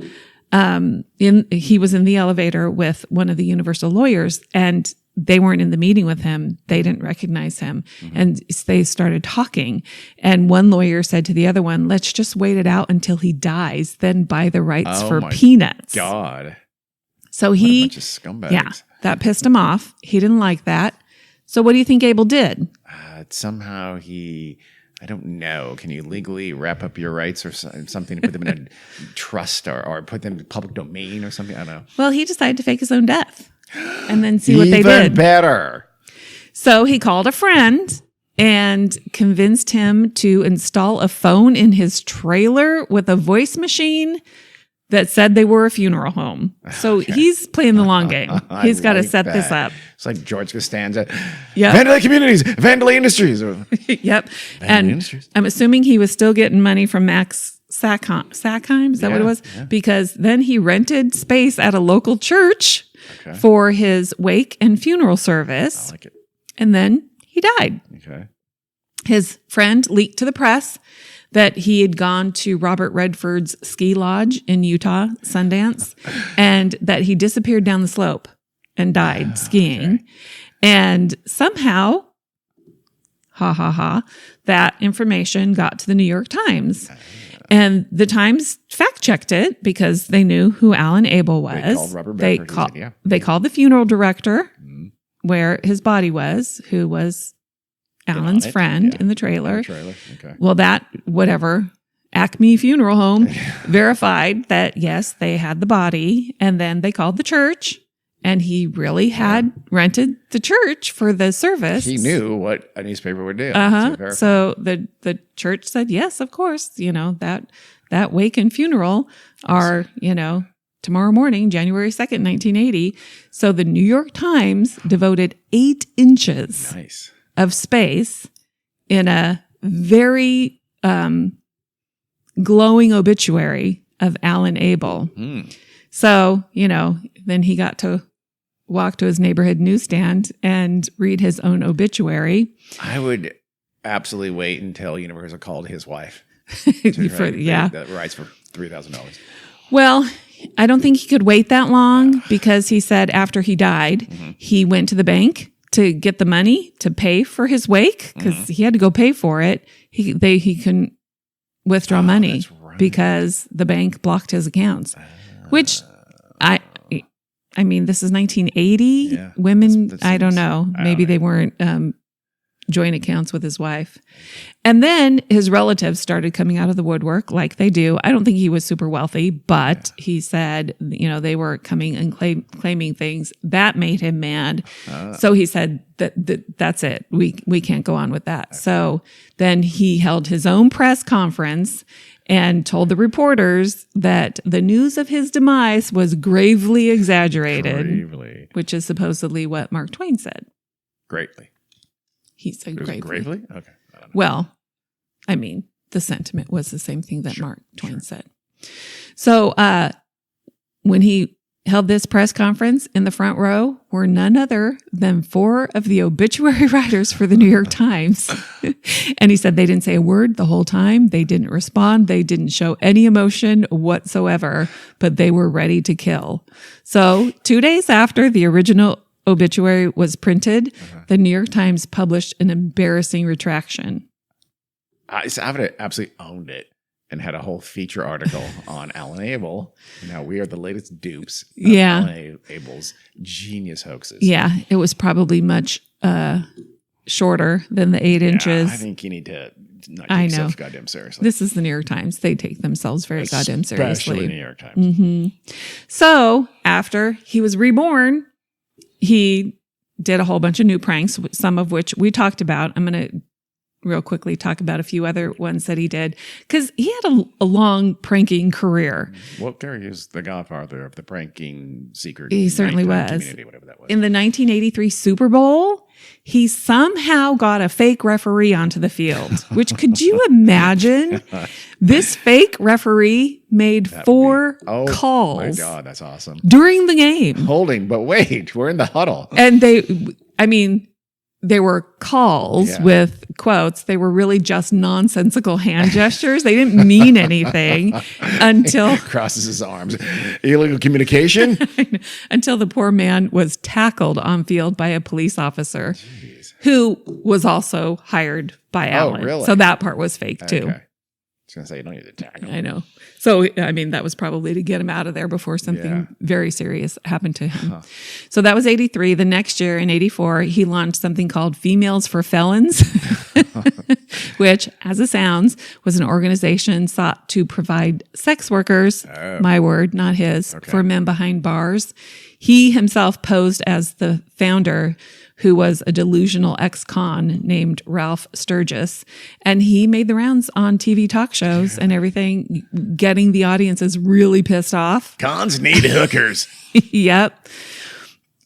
he was in the elevator with one of the Universal lawyers, and they weren't in the meeting with him. They didn't recognize him. And they started talking. And one lawyer said to the other one, let's just wait it out until he dies, then buy the rights for peanuts. God. So What a bunch of scumbags. yeah, that pissed him off. He didn't like that. So what do you think Abel did? Somehow I don't know. Can you legally wrap up your rights or something to put them in a trust or put them in public domain or something? I don't know. Well, he decided to fake his own death and then see what they did. Even better. So he called a friend and convinced him to install a phone in his trailer with a voice machine that said they were a funeral home. So he's playing the long game. He's got to set this up. It's like George Costanza. Yep. Vandalay Communities, Vandalay Industries. Yep. Vandalay Industries. I'm assuming he was still getting money from Max Sackheim. Is that what it was? Yeah. Because then he rented space at a local church for his wake and funeral service. I like it. And then he died. Okay. His friend leaked to the press that he had gone to Robert Redford's ski lodge in Utah, Sundance, and that he disappeared down the slope and died skiing. Okay. And somehow, that information got to the New York Times. And the Times fact-checked it because they knew who Alan Abel was. They called Robert Redford. They called the funeral director where his body was, who was Alan's friend in the trailer. Okay. Well, Acme Funeral Home verified that, yes, they had the body. And then they called the church, and he really had rented the church for the service. He knew what a newspaper would do. So the church said, yes, of course, that wake and funeral are, tomorrow morning, January 2nd, 1980. So the New York Times devoted 8 inches of space in a very glowing obituary of Alan Abel. So, then he got to walk to his neighborhood newsstand and read his own obituary. I would absolutely wait until Universal called his wife. That rights for $3,000. Well, I don't think he could wait that long because he said after he died, he went to the bank to get the money to pay for his wake because he had to go pay for it. He couldn't withdraw money because the bank blocked his accounts, which I mean, this is 1980. Yeah, women, I don't know. Maybe they weren't joint accounts with his wife. And then his relatives started coming out of the woodwork like they do. I don't think he was super wealthy, but he said, they were coming and claiming things that made him mad. So he said that's it. We can't go on with that. Okay. So then he held his own press conference and told the reporters that the news of his demise was gravely exaggerated, which is supposedly what Mark Twain said. Greatly. He said gravely. Gravely? Okay. Well, I mean, the sentiment was the same thing that Mark Twain said. So when he held this press conference, in the front row were none other than 4 of the obituary writers for the New York Times. And he said they didn't say a word the whole time. They didn't respond. They didn't show any emotion whatsoever, but they were ready to kill. So 2 days after the original obituary was printed, the New York Times published an embarrassing retraction. I would have absolutely owned it and had a whole feature article on Alan Abel. Now we are the latest dupes of Alan Abel's genius hoaxes. Yeah, it was probably much shorter than the 8 inches. I think you need to not take yourself goddamn seriously. This is the New York Times. They take themselves very goddamn seriously. Especially the New York Times. So after he was reborn, he did a whole bunch of new pranks, some of which we talked about. I'm going to real quickly talk about a few other ones that he did because he had a long pranking career. Well, Gary is the godfather of the pranking secret. He certainly was. Community, whatever that was. In the 1983 Super Bowl, he somehow got a fake referee onto the field, which could you imagine? This fake referee made 4 calls. Oh my God, that's awesome. During the game. Holding, but wait, we're in the huddle. And they were calls with quotes. They were really just nonsensical hand gestures. They didn't mean anything until crosses his arms. Illegal communication? Until the poor man was tackled on field by a police officer who was also hired by Allen. Really? So that part was fake too. Okay. I was going to say, you don't need to tackle him. I know. So, I mean, that was probably to get him out of there before something very serious happened to him. So that was 83. The next year in 84, he launched something called Females for Felons, which, as it sounds, was an organization sought to provide sex workers, my word, not his, for men behind bars. He himself posed as the founder, who was a delusional ex-con named Ralph Sturgis. And he made the rounds on TV talk shows and everything, getting the audiences really pissed off. Cons need hookers. Yep.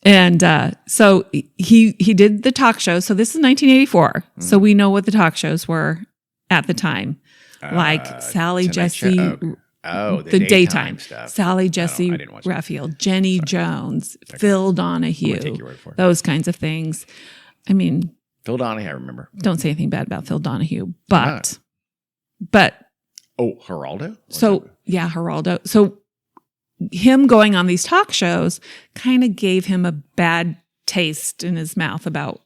And so he did the talk shows. So this is 1984. So we know what the talk shows were at the time. Like Sally Jesse... the daytime stuff. Sally Jesse Raphael, Jenny Jones, Phil Donahue, take your word for it. Those kinds of things. I mean, Phil Donahue, I remember. Don't say anything bad about Phil Donahue, but Geraldo? Geraldo. So him going on these talk shows kind of gave him a bad taste in his mouth about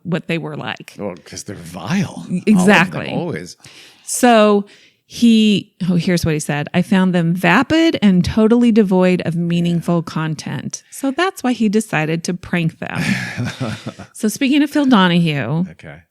what they were like. Well, because they're vile. Exactly. Always. So here's what he said. I found them vapid and totally devoid of meaningful content. So that's why he decided to prank them. So speaking of Phil Donahue,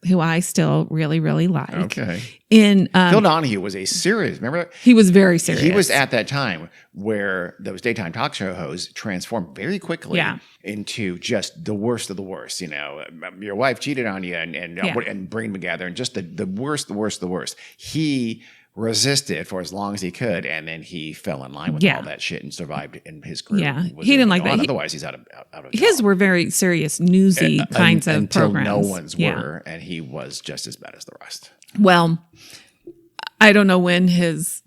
who I still really, really like. Phil Donahue was a serious, remember? He was very serious. He was at that time where those daytime talk show hosts transformed very quickly into just the worst of the worst. You know, your wife cheated on you and bring them together and just the worst. He resisted for as long as he could, and then he fell in line with all that shit and survived in his career. Yeah, he didn't like that. Otherwise, he's out of job. His were very serious, newsy kinds of until programs. No one's were, and he was just as bad as the rest. Well, I don't know when his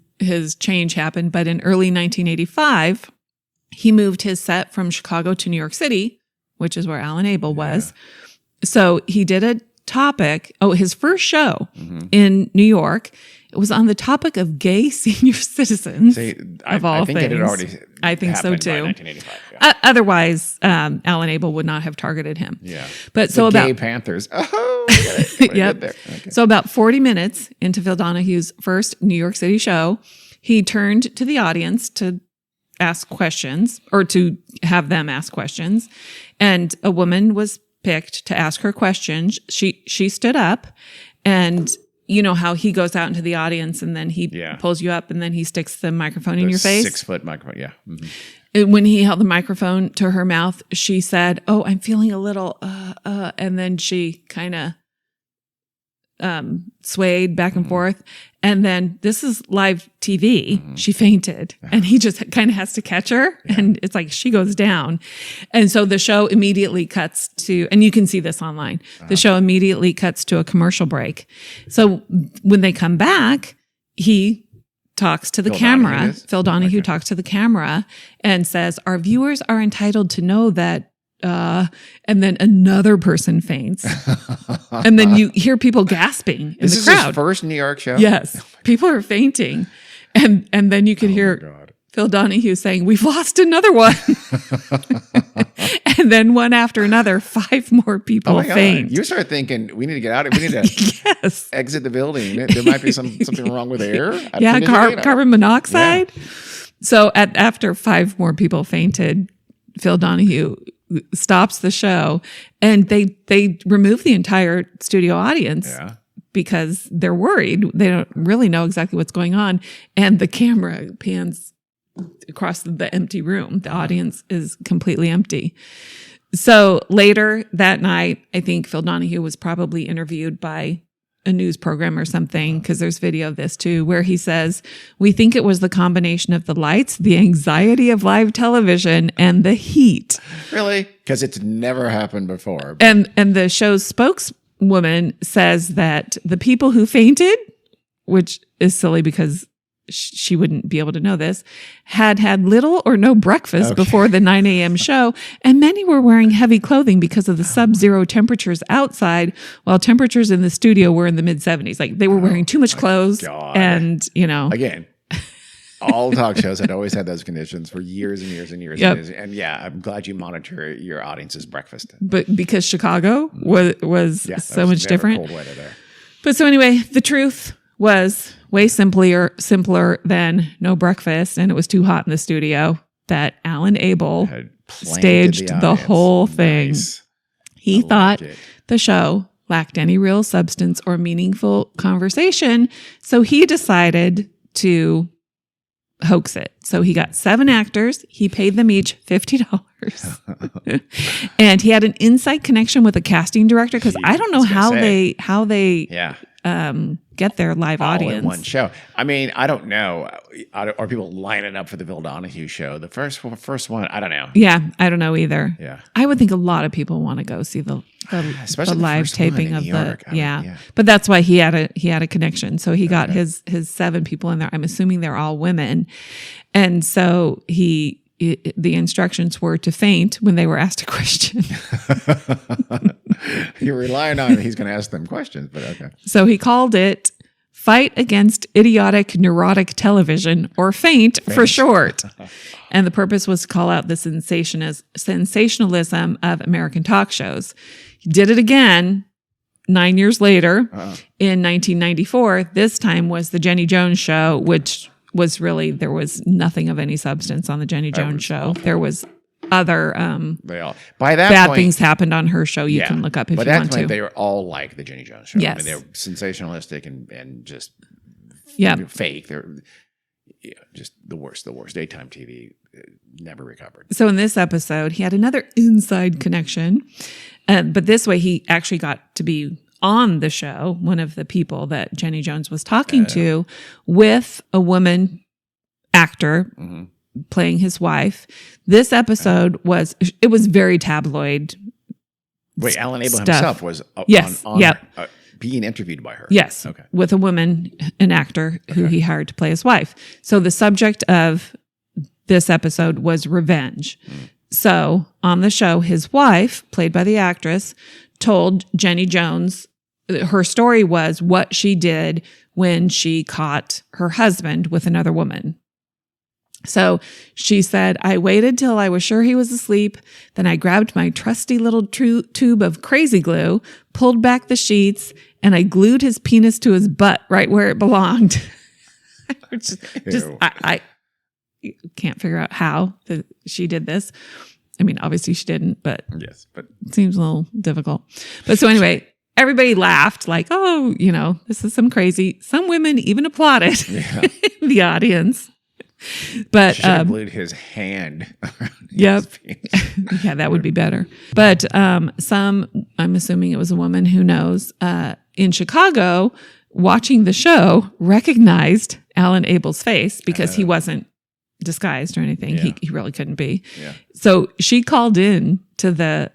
change happened, but in early 1985, he moved his set from Chicago to New York City, which is where Alan Abel was. So he did a topic. His first show in New York. It was on the topic of gay senior citizens. Of all things, it had already. I think so too. By 1985. Otherwise, Alan Abel would not have targeted him. Yeah, but the gay Panthers. Yep. Okay. So about 40 minutes into Phil Donahue's first New York City show, he turned to the audience to ask questions or to have them ask questions, and a woman was picked to ask her questions. She stood up, and you know how he goes out into the audience and then he pulls you up and then he sticks the microphone in your face. 6-foot microphone, yeah. Mm-hmm. When he held the microphone to her mouth, she said, "Oh, I'm feeling a little, and then she kind of swayed back and forth. And then this is live TV. She fainted and he just kind of has to catch her. And it's like she goes down. And so the show immediately cuts to, and you can see this online. The show immediately cuts to a commercial break. So when they come back, he talks to the camera. Phil Donahue talks to the camera and says, "Our viewers are entitled to know that," and then another person faints. And then you hear people gasping in the crowd. This is his first New York show? Yes. People are fainting. And then you could hear Phil Donahue saying, "We've lost another one." And then one after another, 5 more people faint. You start thinking, we need to get out of it. We need to exit the building. There might be something wrong with air. Carbon monoxide. Yeah. So after 5 more people fainted, Phil Donahue stops the show and they remove the entire studio audience because they're worried. They don't really know exactly what's going on. And the camera pans across the empty room. The audience is completely empty. So later that night, I think Phil Donahue was probably interviewed by a news program or something, because there's video of this too, where he says, "We think it was the combination of the lights, the anxiety of live television, and the heat." Really? Because it's never happened before. And the show's spokeswoman says that the people who fainted, which is silly because she wouldn't be able to know this, had little or no breakfast before the 9 a.m. show. And many were wearing heavy clothing because of the sub-zero temperatures outside, while temperatures in the studio were in the mid-70s. Like they were wearing too much clothes. God. And, Again, all talk shows had always had those conditions for years and years and years. Yep. And, years. And yeah, I'm glad you monitor your audience's breakfast. But because Chicago was so much different. Cold weather there. But so anyway, the truth was way simpler than no breakfast, and it was too hot in the studio that Alan Abel staged the whole thing. Nice. He thought the show lacked any real substance or meaningful conversation, so he decided to hoax it. So he got 7 actors. He paid them each $50. And he had an inside connection with a casting director, because I don't know how they get their live audience in one show. I mean, I don't know. Are people lining up for the Bill Donahue show? The first one, I don't know. Yeah, I don't know either. Yeah, I would think a lot of people want to go see the live taping of the But that's why he had a connection. So he got his 7 people in there. I'm assuming they're all women, and so the instructions were to faint when they were asked a question. You're relying on he's going to ask them questions, but okay. So he called it Fight Against Idiotic Neurotic Television, or FAINT for short. And the purpose was to call out the sensationalism of American talk shows. He did it again 9 years later in 1994. This time was the Jenny Jones show, which was really, there was nothing of any substance on the Jenny Jones show. Awful. There was other by that bad point, things happened on her show. You can look up if you want to. They were all like the Jenny Jones show. Yes. I mean, they're sensationalistic and just fake. They're just the worst daytime TV. Never recovered. So in this episode, he had another inside connection, but this way he actually got to be on the show, one of the people that Jenny Jones was talking to, with a woman actor playing his wife. This episode was very tabloid. Wait, Alan Abel himself was being interviewed by her. Yes, with a woman, an actor who he hired to play his wife. So the subject of this episode was revenge. So on the show, his wife, played by the actress, told Jenny Jones, her story was what she did when she caught her husband with another woman. So she said, I waited till I was sure he was asleep. Then I grabbed my trusty little tube of crazy glue, pulled back the sheets, and I glued his penis to his butt right where it belonged. I can't figure out how she did this. I mean, obviously she didn't, but yes, but it seems a little difficult. But so anyway, everybody laughed like, oh, this is some crazy. Some women even applauded in the audience. But she should have glued his hand. Yep. Yeah, that would be better. But I'm assuming it was a woman who knows, in Chicago, watching the show, recognized Alan Abel's face because he wasn't disguised or anything. Yeah. He really couldn't be. Yeah. So she called in to the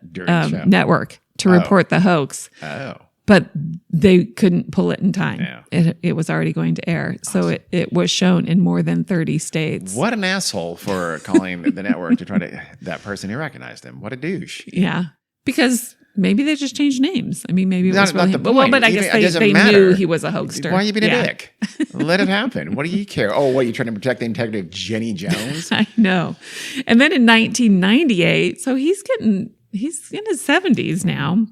network to report the hoax. Oh. But they couldn't pull it in time. Yeah. It was already going to air. Awesome. So it was shown in more than 30 states. What an asshole for calling the network to try to, that person who recognized him. What a douche. Yeah. Because maybe they just changed names. I mean, maybe it was not really the point. But I guess they knew he was a hoaxer. Why are you being a dick? Let it happen. What do you care? Oh, what, you trying to protect the integrity of Jenny Jones? I know. And then in 1998, so he's in his 70s now.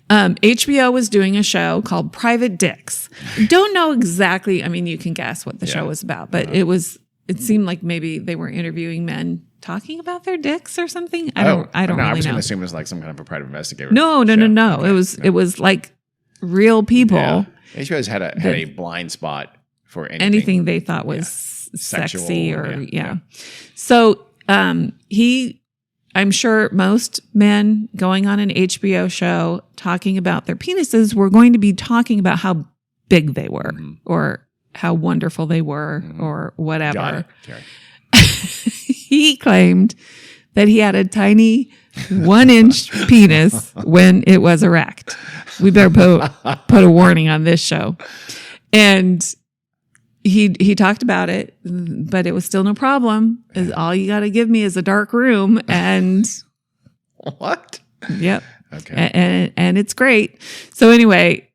HBO was doing a show called Private Dicks. Don't know exactly. I mean, you can guess what the show was about, but it seemed like maybe they were interviewing men talking about their dicks or something. I don't really know. I was going to assume it was like some kind of a private investigator. No. Okay. It was like real people. Yeah. HBO's had a blind spot for anything they thought was sexy or So I'm sure most men going on an HBO show talking about their penises were going to be talking about how big they were or how wonderful they were or whatever. Got it. He claimed that he had a tiny 1-inch penis when it was erect. We better put a warning on this show. And he talked about it, but it was still no problem. All you got to give me is a dark room, and What? yep, Okay. and it's great. So anyway,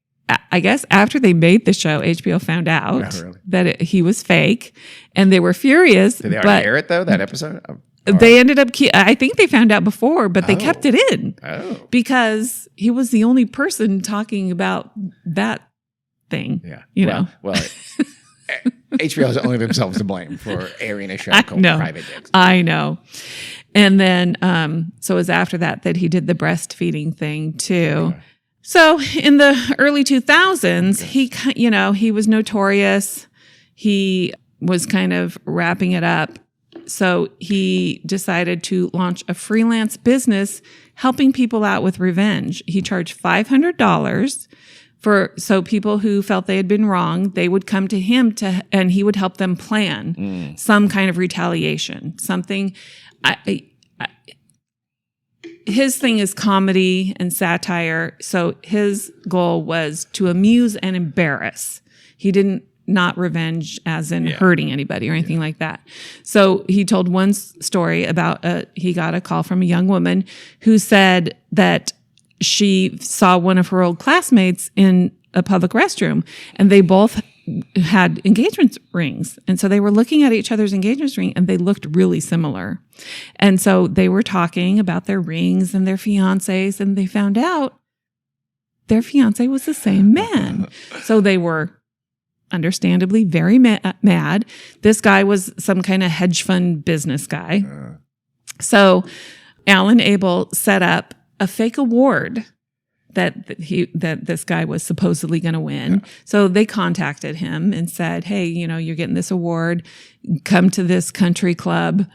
I guess after they made the show, HBO found out Oh, really? that he was fake, and they were furious. Did they already air it though? That episode? They ended up. I think they found out before, but they kept it in because he was the only person talking about that thing. Yeah. You know. Well, HBO has only themselves to blame for airing a show called Private Dicks. I know. And then, so it was after that he did the breastfeeding thing too. Okay. So in the early 2000s, he was notorious. He was kind of wrapping it up. So he decided to launch a freelance business helping people out with revenge. He charged $500 so people who felt they had been wrong, they would come to him and he would help them plan some kind of retaliation, something. His thing is comedy and satire. So his goal was to amuse and embarrass. He didn't not revenge as in hurting anybody or anything like that. So he told one story about he got a call from a young woman who said that she saw one of her old classmates in a public restroom, and they both had engagement rings. And so they were looking at each other's engagement ring, and they looked really similar. And so they were talking about their rings and their fiancés, and they found out their fiancé was the same man. So they were understandably very mad. This guy was some kind of hedge fund business guy. So Alan Abel set up a fake award that this guy was supposedly going to win. Yeah. So they contacted him and said, hey, you're getting this award. Come to this country club,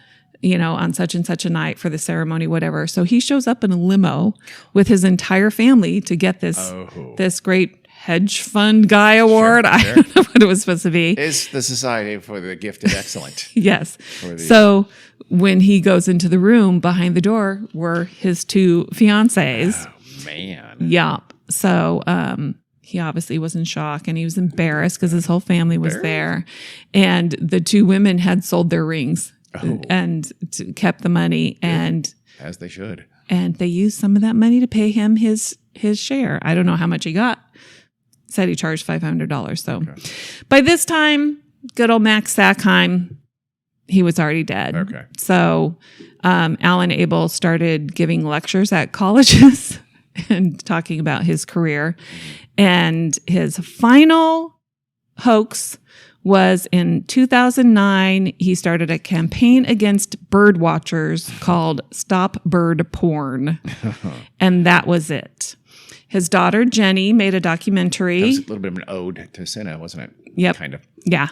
on such and such a night for the ceremony, whatever. So he shows up in a limo with his entire family to get this great hedge fund guy award. Sure. I don't know what it was supposed to be. It's the Society for the Gifted Excellent. Yes. So when he goes into the room, behind the door were his two fiancés. Oh, man. Yup. So he obviously was in shock, and he was embarrassed because his whole family was there. And the two women had sold their rings and kept the money. And as they should. And they used some of that money to pay him his share. I don't know how much he got. Said he charged $500. So by this time, good old Max Sackheim, he was already dead. Okay. So Alan Abel started giving lectures at colleges and talking about his career. And his final hoax was in 2009. He started a campaign against bird watchers called Stop Bird Porn. And that was it. His daughter, Jenny, made a documentary. That was a little bit of an ode to SINA, wasn't it? Yep. Kind of. Yeah.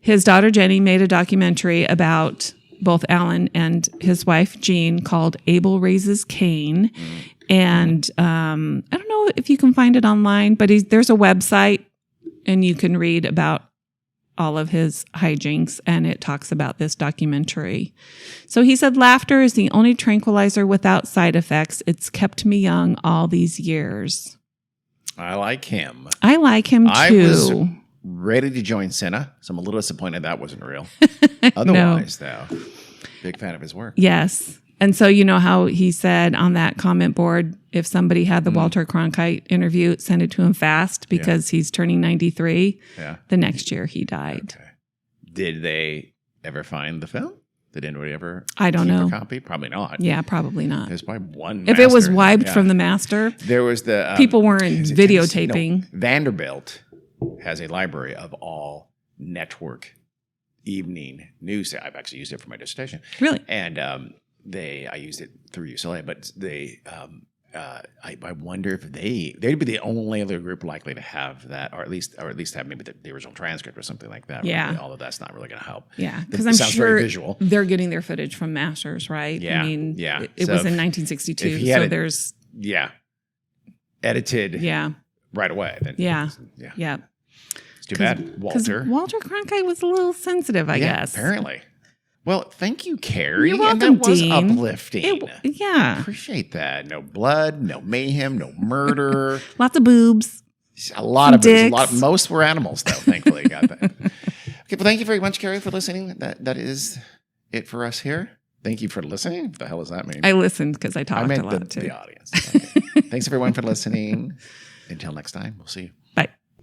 His daughter, Jenny, made a documentary about both Alan and his wife, Jean, called Abel Raises Cain. And I don't know if you can find it online, but there's a website, and you can read about all of his hijinks, and it talks about this documentary. So he said, laughter is the only tranquilizer without side effects. It's kept me young all these years. I like him. I like him too. I was ready to join SINA, so I'm a little disappointed that wasn't real. Otherwise, though, big fan of his work. Yes. And so you know how he said on that comment board, if somebody had the Walter Cronkite interview, send it to him fast because he's turning 93. Yeah. The next year he died. Okay. Did they ever find the film? Did anybody ever I don't know. A copy? Probably not. Yeah, probably not. There's probably one If it was wiped from the master, there was the people weren't videotaping. No, Vanderbilt has a library of all network evening news. I've actually used it for my dissertation. Really? And I used it through UCLA, but I wonder if they'd be the only other group likely to have that, or at least have maybe the original transcript or something like that. Yeah. Really, all of that's not really going to help. Yeah, because I'm sure they're getting their footage from Masters, right? Yeah. I mean, yeah. It was in 1962, so there's edited right away. Then yeah. It's too bad, Walter. Walter Cronkite was a little sensitive, I guess. Apparently. Well, thank you, Carrie. You're welcome, and that was Dean. uplifting. Appreciate that. No blood, no mayhem, no murder. Lots of boobs. A lot of dicks. boobs. Most were animals, though. Thankfully, got that. Okay, well, thank you very much, Carrie, for listening. That is it for us here. Thank you for listening. What the hell does that mean? I listened because I I talked meant a lot too. the audience. Okay. Thanks, everyone, for listening. Until next time, we'll see you.